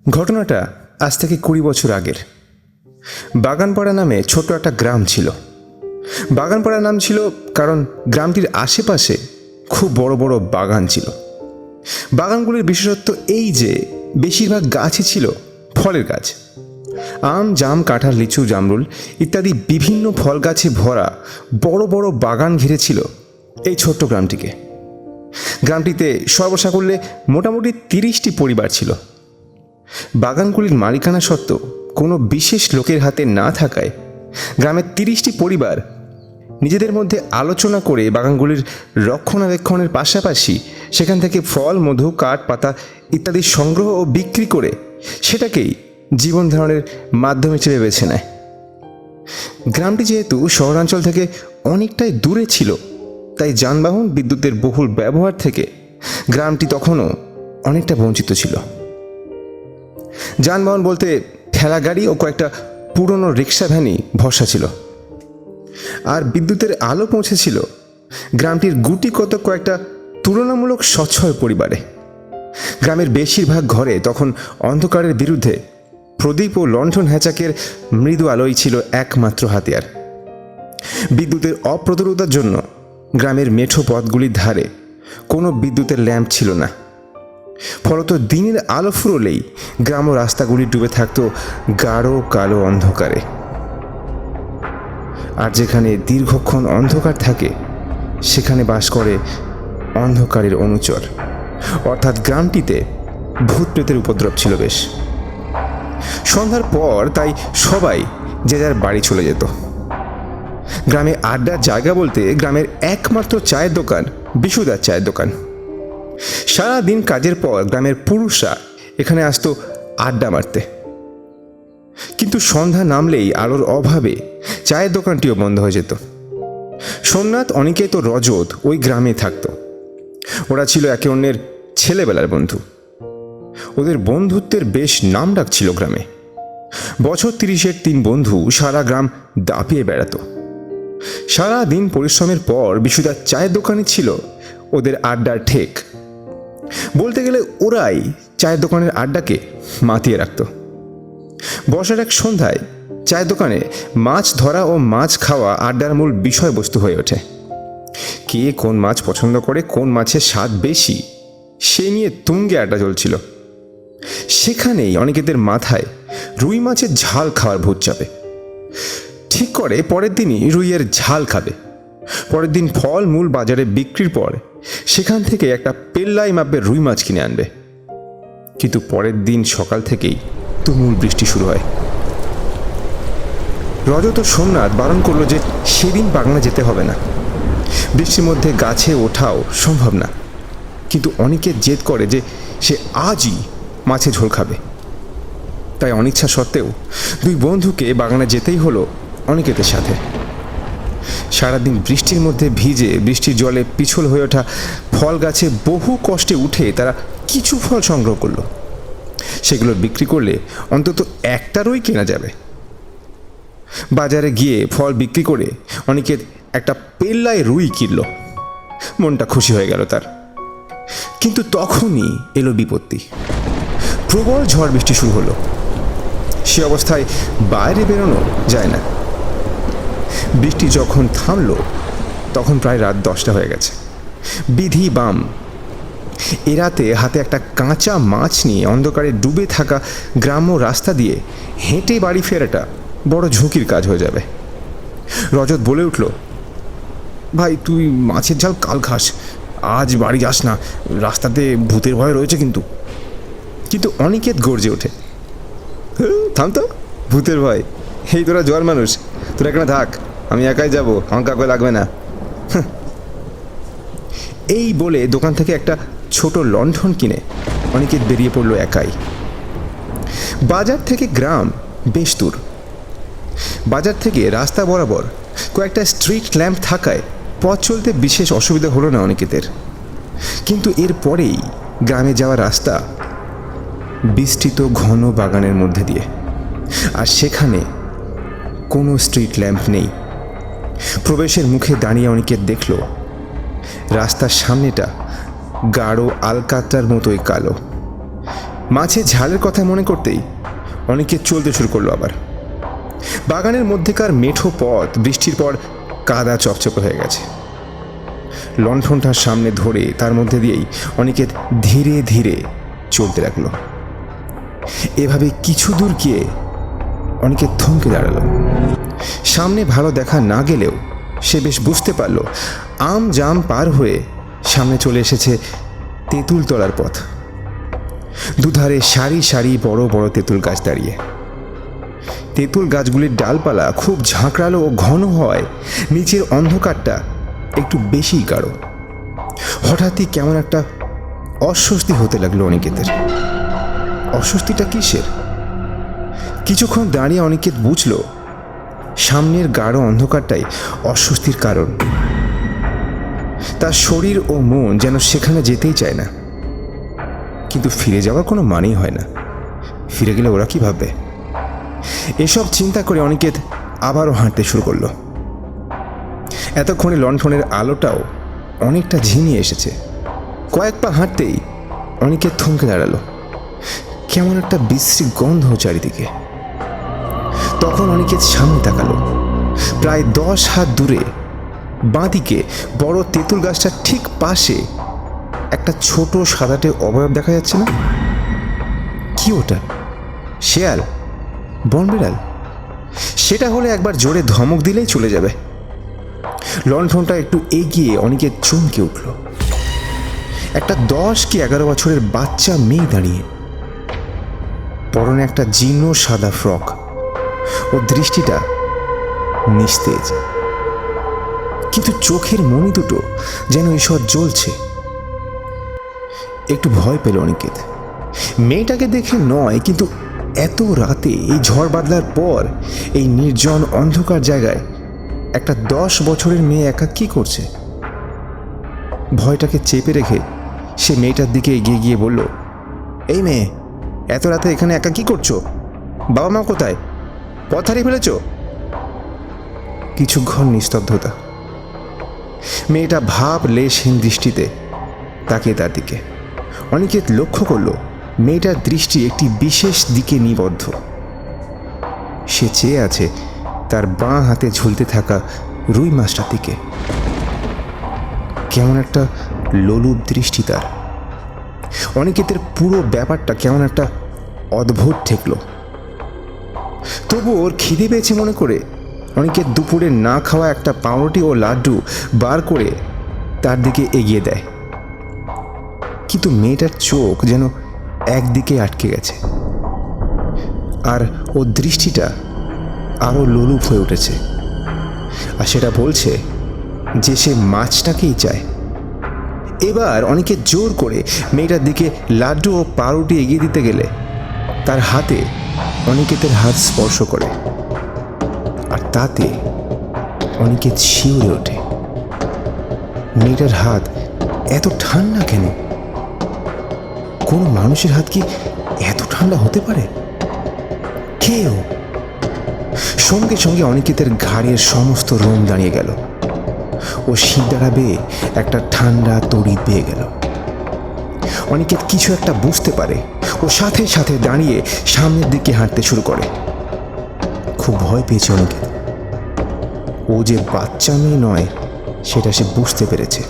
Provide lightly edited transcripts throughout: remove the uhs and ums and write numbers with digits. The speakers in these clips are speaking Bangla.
ঘটনাটা আজ থেকে 20 বছর আগের। বাগানপাড়া নামে ছোট্ট একটা গ্রাম ছিল। বাগানপাড়া নাম ছিল কারণ গ্রামটির আশেপাশে খুব বড় বড় বাগান ছিল। বাগানগুলির বিশেষত্ব এই যে বেশিরভাগ গাছই ছিল ফলের গাছ। আম, জাম, কাঁঠাল, লিচু, জামরুল ইত্যাদি বিভিন্ন ফল গাছে ভরা বড় বড় বাগান ঘিরে ছিল এই ছোট্ট গ্রামটিকে। গ্রামটিতে সর্বসাকুল্যে মোটামুটি 30টি পরিবার ছিল। বাগানগুলির মালিকানা সত্ত্বেও কোনো বিশেষ লোকের হাতে না থাকায় গ্রামের 30টি পরিবার নিজেদের মধ্যে আলোচনা করে বাগানগুলির রক্ষণাবেক্ষণের পাশাপাশি সেখান থেকে ফল, মধু, কাঠ, পাতা ইত্যাদি সংগ্রহ ও বিক্রি করে সেটাকেই জীবন ধারণের মাধ্যম হিসেবে বেছে নেয়। গ্রামটি যেহেতু শহরাঞ্চল থেকে অনেকটাই দূরে ছিল, তাই যানবাহন, বিদ্যুতের বহুল ব্যবহার থেকে গ্রামটি তখনও অনেকটা বঞ্চিত ছিল। যানবাহন বলতে ঠেলা গাড়ি ও কয়েকটা পুরনো রিক্সা ভ্যানই ভরসা ছিল। আর বিদ্যুতের আলো পৌঁছেছিল গ্রামটির গুটি কত কয়েকটা তুলনামূলক সচ্ছল পরিবারে। গ্রামের বেশিরভাগ ঘরে তখন অন্ধকারের বিরুদ্ধে প্রদীপ ও লণ্ঠন হ্যাচাকের মৃদু আলোই ছিল একমাত্র হাতিয়ার। বিদ্যুতের অপ্রতুলতার জন্য গ্রামের মেঠো পথগুলির ধারে কোনো বিদ্যুতের ল্যাম্প ছিল না। ফলত দিনের আলো ফুরলেই গ্রাম ও রাস্তাগুলি ডুবে থাকত গাঢ় কালো অন্ধকারে। আর যেখানে দীর্ঘক্ষণ অন্ধকার থাকে সেখানে বাস করে অন্ধকারের অনুচর, অর্থাৎ গ্রামটিতে ভূত প্রেতের উপদ্রব ছিল বেশ। সন্ধ্যার পর তাই সবাই যে যার বাড়ি চলে যেত। গ্রামে আড্ডার জায়গা বলতে গ্রামের একমাত্র চায়ের দোকান বিশুদার চায়ের দোকান। সারা দিন কাজের পর গ্রামের পুরুষরা এখানে আসতো আড্ডা মারতে। কিন্তু সন্ধ্যা নামলেই আলোর অভাবে চায়ের দোকানটিও বন্ধ হয়ে যেত। সোমনাথ, অনিকেত ও রজত ওই গ্রামে থাকতো। ওরা ছিল একে অন্যের ছেলেবেলার বন্ধু। ওদের বন্ধুত্বের বেশ নাম ডাক ছিল গ্রামে। বছর 30-এর 3 বন্ধু সারা গ্রাম দাপিয়ে বেড়াতো। সারা দিন পরিশ্রমের পর বিশুদার চায়ের দোকানে ছিল ওদের আড্ডার ঠেক। বলতে গেলে ওরাই চায়ের দোকানের আড্ডাকে মাতিয়ে রাখত। বর্ষার এক সন্ধ্যায় চায়ের দোকানে মাছ ধরা ও মাছ খাওয়া আড্ডার মূল বিষয়বস্তু হয়ে ওঠে। কে কোন মাছ পছন্দ করে, কোন মাছের স্বাদ বেশি, সে নিয়ে তুঙ্গে আড্ডা চলছিল। সেখানেই অনিকেতের মাথায় রুই মাছের ঝাল খাওয়ার ভূত চাপে। ঠিক করে পরের দিনই রুইয়ের ঝাল খাবে। পরের দিন ফল মূল বাজারে বিক্রির পর সেখান থেকে একটা পেল্লাই মাপের রুই মাছ কিনে আনবে। কিন্তু পরের দিন সকাল থেকেই তুমুল বৃষ্টি শুরু হয়। রজত ও সোমনাথ বারণ করলো যে সেদিন বাগানে যেতে হবে না, বৃষ্টির মধ্যে গাছে ওঠাও সম্ভব না। কিন্তু অনিকেত জেদ করে যে সে আজই মাছের ঝোল খাবে। তাই অনিচ্ছা সত্ত্বেও 2 বন্ধুকে বাগানে যেতেই হলো অনিকেতের সাথে। সারাদিন বৃষ্টির মধ্যে ভিজে বৃষ্টির জলে পিছল হয়ে ওঠা ফল গাছে বহু কষ্টে উঠে তারা কিছু ফল সংগ্রহ করলো। সেগুলো বিক্রি করলে অন্তত একটা রুই কেনা যাবে। বাজারে গিয়ে ফল বিক্রি করে অনিকেত একটা পেল্লায় রুই কিনল। মনটা খুশি হয়ে গেল তার। কিন্তু তখনই এলো বিপত্তি। প্রবল ঝড় বৃষ্টি শুরু হলো। সে অবস্থায় বাইরে বেরোনো যায় না। বৃষ্টি যখন থামলো তখন প্রায় রাত 10টা হয়ে গেছে। বিধি বাম। এ রাতে হাতে একটা কাঁচা মাছ নিয়ে অন্ধকারে ডুবে থাকা গ্রাম্য রাস্তা দিয়ে হেঁটে বাড়ি ফেরাটা বড় ঝুঁকির কাজ হয়ে যাবে। রজত বলে উঠল, ভাই তুই মাছের ঝাল কাল খাস, আজ বাড়ি যাস না, রাস্তাতে ভূতের ভয় রয়েছে। কিন্তু অনিকেত গর্জে ওঠে, থাম তো, ভূতের ভয়? এই তোরা জোয়ার মানুষ, তোরা এখানে থাক, আমি একাই যাব, আমার কাউকে লাগবে না। এই বলে দোকান থেকে একটা ছোট লণ্ঠন কিনে অনিকেত বেরিয়ে পড়লো একাই। বাজার থেকে গ্রাম বেশ দূর। বাজার থেকে রাস্তা বরাবর কয়েকটা স্ট্রিট ল্যাম্প থাকায় পথ চলতে বিশেষ অসুবিধা হলো না অনিকেতের। কিন্তু এর পরেই গ্রামে যাওয়ার রাস্তা বিস্তৃত ঘন বাগানের মধ্যে দিয়ে, আর সেখানে কোনো স্ট্রিট ল্যাম্প নেই। প্রবেশের মুখে দাঁড়িয়ে অনিকেত দেখল রাস্তার সামনেটা গাঢ় আলকাতরার মতোই কালো। মাছের ঝালের কথা মনে করতেই অনিকেত চলতে শুরু করলো আবার। বাগানের মধ্যেকার মেঠো পথ বৃষ্টির পর কাদা চকচকে হয়ে গেছে। লণ্ঠনটার সামনে ধরে তার মধ্যে দিয়েই অনিকেত ধীরে ধীরে চলতে লাগলো। এভাবে কিছু দূর গিয়ে অনিকেত থমকে দাঁড়ালো। সামনে ভালো দেখা না গেলেও সে বেশ বুঝতে পারল আম জাম পার হয়ে সামনে চলে এসেছে তেঁতুল তলার পথ। দুধারে সারি সারি বড় বড় তেঁতুল গাছ দাঁড়িয়ে। তেঁতুল গাছগুলির ডালপালা খুব ঝাঁকড়ালো ও ঘন হওয়ায় নিচের অন্ধকারটা একটু বেশিই গাঢ়। হঠাৎই কেমন একটা অস্বস্তি হতে লাগলো অনিকেতের। অস্বস্তিটা কিসের? কিছুক্ষণ দাঁড়িয়ে অনিকেত বুঝল সামনের গাঢ় অন্ধকারটাই অস্বস্তির কারণ। তার শরীর ও মন যেন সেখানে যেতেই চায় না, কিন্তু ফিরে যাওয়ার কোনো মানেই হয় না। ফিরে গেলে ওরা কি ভাববে? এসব চিন্তা করে অনিকেত আবারও হাঁটতে শুরু করলো। এতক্ষণে লণ্ঠনের আলোটাও অনেকটা ঝিমিয়ে এসেছে। কয়েক পা হাঁটতেই অনিকেত থমকে দাঁড়ালো। কেমন একটা বিশ্রী গন্ধ চারিদিকে। তখন অনিকেত সামনে তাকালো। প্রায় 10 হাত দূরে বাঁদিকে বড় তেঁতুল গাছটার ঠিক পাশে একটা ছোট সাদাটে অবয়ব দেখা যাচ্ছে না? কি ওটা? শেয়াল? বনবিড়াল? সেটা হলে একবার জোরে ধমক দিলেই চলে যাবে। লণ্ঠনটা একটু এগিয়ে অনিকেত চমকে উঠল। একটা 10 কি 11 বছরের বাচ্চা মেয়ে দাঁড়িয়ে, পরনে একটা জীর্ণ সাদা ফ্রক। ও দৃষ্টিটা নিস্তেজ, কিন্তু চোখের মণি দুটো যেন ঈশ্বর জ্বলছে। একটু ভয় পেল অনিকেত। মেয়েটাকে দেখে নয়, কিন্তু এত রাতে এই ঝড় বাদলার পর এই নির্জন অন্ধকার জায়গায় একটা 10 বছরের মেয়ে একা কি করছে? ভয়টাকে চেপে রেখে সে মেয়েটার দিকে এগিয়ে গিয়ে বলল, এই মেয়ে, এত রাতে এখানে একা কি করছো? বাবা মা কোথায়? পথ হারিয়ে ফেলেছ? কিছুক্ষণ নিস্তব্ধতা। মেয়েটা ভাব লেশহীন দৃষ্টিতে তাকিয়ে তার দিকে। অনিকেত লক্ষ্য করল মেয়েটার দৃষ্টি একটি বিশেষ দিকে নিবদ্ধ। সে চেয়ে আছে তার বাঁ হাতে ঝুলতে থাকা রুই মাছটার দিকে। কেমন একটা লোলুপ দৃষ্টি তার। অনিকেতের পুরো ব্যাপারটা কেমন একটা অদ্ভুত ঠেকল। তবু ওর খিদে পেয়েছে মনে করে অনিকেত দুপুরে না খাওয়া একটা পাউরুটি ও লাড্ডু বার করে তার দিকে এগিয়ে দেয়। কিন্তু মেয়েটার চোখ যেন একদিকে আটকে গেছে, আর ওর দৃষ্টিটা আরও লোলুপ হয়ে উঠেছে। আর সেটা বলছে যে সে মাছটাকেই চায়। এবার অনিকেত জোর করে মেয়েটার দিকে লাড্ডু ও পাউরুটি এগিয়ে দিতে গেলে তার হাতে অনিকেতের হাত স্পর্শ করে, আর তাতে অনিকেত শিউরে ওঠে। মেয়েটার হাত এত ঠান্ডা কেন? কোনো মানুষের হাত কি এত ঠান্ডা হতে পারে? কেউ? সঙ্গে সঙ্গে অনিকেতের ঘাড়ের সমস্ত রোম দাঁড়িয়ে গেল। ও শিরদাঁড়া বেয়ে একটা ঠান্ডা তড়িৎ বেয়ে গেল। অনিকেত কিছু একটা বুঝতে পারে। ও সাথে সাথে দাঁড়িয়ে সামনের দিকে হাঁটতে শুরু করে। খুব ভয় পেয়েছে অনিকেত। ও যে বাচ্চা মেয়ে নয় সেটা সে বুঝতে পেরেছে,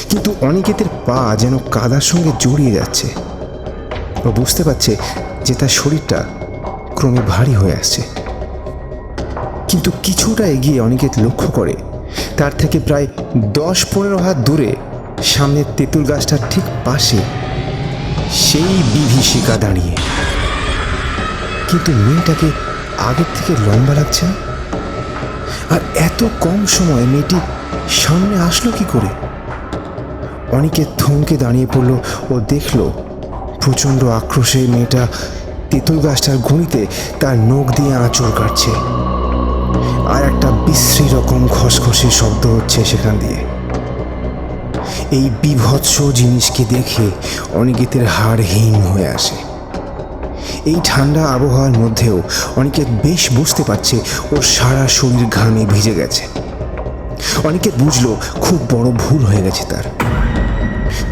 কিন্তু অনিকেতের পা যেন কাদার সঙ্গে জড়িয়ে যাচ্ছে। ও বুঝতে পারছে যে তার শরীরটা ক্রমে ভারী হয়ে আসছে। কিন্তু কিছুটা এগিয়ে অনিকেত লক্ষ্য করে তার থেকে প্রায় 10-15 হাত দূরে সামনের তেঁতুল গাছটার ঠিক পাশে সেই বিভীষিকা দাঁড়িয়ে। কিন্তু মেয়েটাকে আগের থেকে লম্বা লাগছে না। আর এত কম সময়ে মেয়েটি সামনে আসলো কি করে? অনিকেত থমকে দাঁড়িয়ে পড়ল ও দেখল প্রচণ্ড আক্রোশে মেয়েটা তেঁতুল গাছটার গুঁড়িতে তার নখ দিয়ে আঁচড় কাটছে। আর একটা বিশ্রী রকম খসখসে শব্দ হচ্ছে সেখান দিয়ে। এই বিভৎস জিনিসকে দেখে অনিকেতের হাড় হিম হয়ে আসে। এই ঠান্ডা আবহাওয়ার মধ্যেও অনিকেত বেশ বুঝতে পারছে ওর সারা শরীর ঘামে ভিজে গেছে। অনিকেত বুঝল খুব বড় ভুল হয়ে গেছে তার।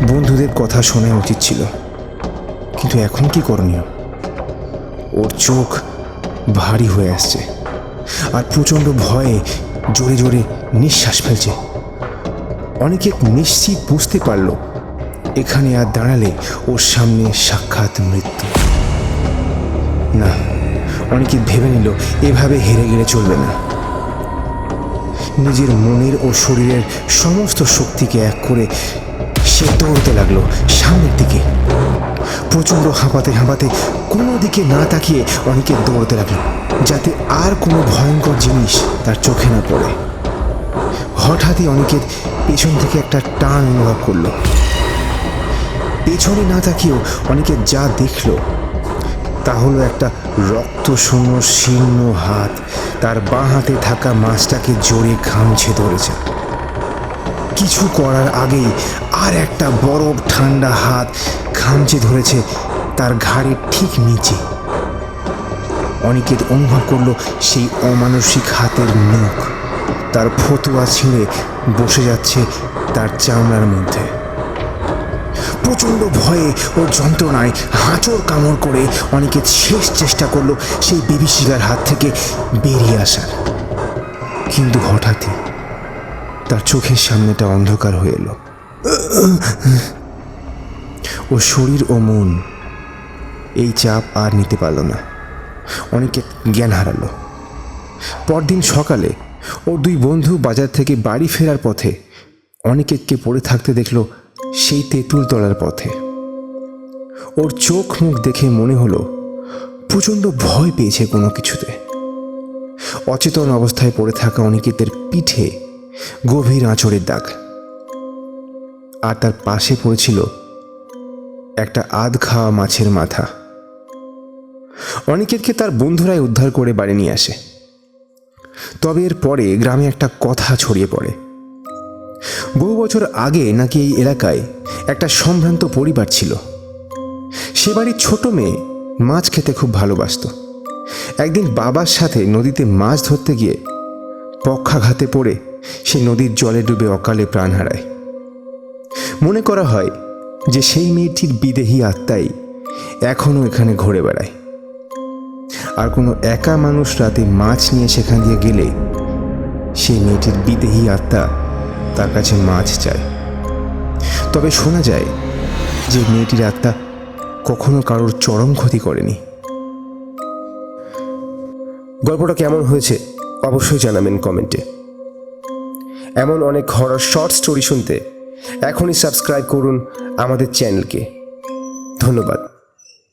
বন্ধুদের কথা শোনা উচিত ছিল, কিন্তু এখন কি করণীয়? ওর চোখ ভারী হয়ে আসছে আর প্রচণ্ড ভয়ে জোরে জোরে নিঃশ্বাস ফেলছে। অনেকে নিশ্চিত বুঝতে পারল এখানে আর দাঁড়ালে ওর সামনে সাক্ষাৎ মৃত্যু। না, অনেকে ভেবে নিল এভাবে হেরে গেলে চলবে না। নিজের মনের ও শরীরের সমস্ত শক্তিকে এক করে সে দৌড়তে লাগলো সামনের দিকে। প্রচণ্ড হাঁপাতে হাঁপাতে কোনো দিকে না তাকিয়ে অনেকে দৌড়তে লাগলো, যাতে আর কোনো ভয়ঙ্কর জিনিস তার চোখে না পড়ে। হঠাৎই অনেকের পেছন থেকে একটা টান অনুভব করলো। পেছনে না তাকিয়েও অনেকে যা দেখলো তা হলো একটা রক্তশূন্য শীর্ণ হাত তার বাঁ হাতে থাকা মাছটাকে জোরে খামছে ধরেছে। কিছু করার আগেই আর একটা বরফ ঠান্ডা হাত খামচে ধরেছে তার ঘাড়ের ঠিক নিচে। অনিকেত অনুভব করলো সেই অমানসিক হাতের মুখ তার ফতুয়া ছিঁড়ে বসে যাচ্ছে তার চামড়ার মধ্যে। প্রচণ্ড ভয়ে ও যন্ত্রণায় হাঁচড় কামড় করে অনিকেত শেষ চেষ্টা করলো সেই বিভীষিকার হাত থেকে বেরিয়ে আসার। কিন্তু হঠাৎই তার চোখের সামনেটা অন্ধকার হয়ে এলো। ও শরীর ও মন এই চাপ আর নিতে পারল না। অনিকেত জ্ঞান হারালো। পরদিন সকালে ওর দুই বন্ধু বাজার থেকে বাড়ি ফেরার পথে অনিকেতকে পড়ে থাকতে দেখলো সেই তেঁতুল তলার পথে। ওর চোখ মুখ দেখে মনে হলো প্রচণ্ড ভয় পেয়েছে কোনো কিছুতে। অচেতন অবস্থায় পড়ে থাকা অনিকেতের পিঠে গভীর আঁচড়ের দাগ, আর তার পাশে পড়েছিল একটা আধ খাওয়া মাছের মাথা। অনিকেতকে তার বন্ধুরাই উদ্ধার করে বাড়ি নিয়ে আসে। তবে এর পরে গ্রামে একটা কথা ছড়িয়ে পড়ে। বহু বছর আগে নাকি এই এলাকায় একটা সম্ভ্রান্ত পরিবার ছিল। সে বাড়ির ছোট মেয়ে মাছ খেতে খুব ভালোবাসত। একদিন বাবার সাথে নদীতে মাছ ধরতে গিয়ে পক্ষাঘাতে পড়ে সে নদীর জলে ডুবে অকালে প্রাণ হারায়। মনে করা হয় যে সেই মেয়েটির বিদেহী আত্মাই এখনও এখানে ঘুরে বেড়ায়। আর কোনো একা মানুষ রাতে মাছ নিয়ে সেখান দিয়ে গেলে সেই মেয়েটির বিদেহী আত্মা তার কাছে মাছ চায়। তবে শোনা যায় যে মেয়েটির আত্মা কখনো কারোর চরম ক্ষতি করেনি। গল্পটা কেমন হয়েছে অবশ্যই জানাবেন কমেন্টে। এমন অনেক হরর শর্ট স্টোরি শুনতে এখনই সাবস্ক্রাইব করুন আমাদের চ্যানেলকে। ধন্যবাদ।